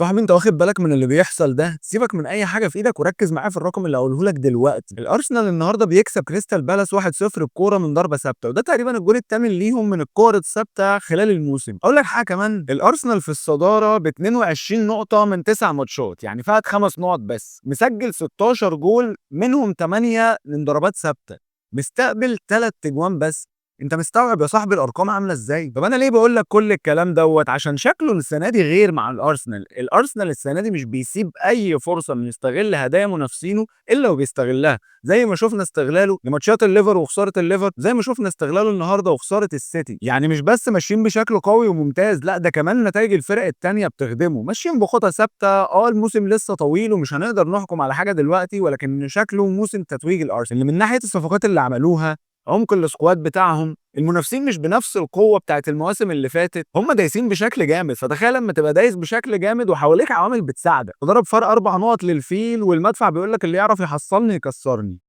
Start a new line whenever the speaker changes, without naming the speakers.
صاحبي انت واخد بالك من اللي بيحصل ده؟ سيبك من اي حاجه في ايدك وركز معايا في الرقم اللي هقوله لك دلوقتي. الارسنال النهارده بيكسب كريستال بالاس 1-0 بكوره من ضربه ثابته، وده تقريبا الجول الثامن ليهم من الكور الثابته خلال الموسم. اقول لك حاجه كمان، الارسنال في الصداره ب 22 نقطه من 9 ماتشات، يعني فات 5 نقط بس، مسجل 16 جول منهم 8 من ضربات ثابته، مستقبل 3 اجوان بس. انت مستوعب يا صاحبي الارقام عامله ازاي؟ طب انا ليه بقول لك كل الكلام دوت؟ عشان شكله السنه دي غير مع الارسنال السنه دي مش بيسيب اي فرصه انه يستغل هدايا منافسينه الا وبيستغلها، زي ما شفنا استغلاله لماتشات الليفر وخساره الليفر، زي ما شفنا استغلاله النهارده وخساره السيتي. يعني مش بس ماشيين بشكل قوي وممتاز، لا ده كمان نتائج الفرق التانيه بتخدمه، ماشيين بخطى ثابته. الموسم لسه طويل ومش هنقدر نحكم على حاجه دلوقتي، ولكن شكله موسم تتويج الارسنال اللي من ناحيه الصفقات اللي عملوها، عمق السكواد بتاعهم، المنافسين مش بنفس القوة بتاعة المواسم اللي فاتت، هم دايسين بشكل جامد. فتخيل لما تبقى دايس بشكل جامد وحواليك عوامل بتساعدك، وضرب فرق 4 نقط للفيل، والمدفع بيقول لك اللي يعرف يحصلني يكسرني.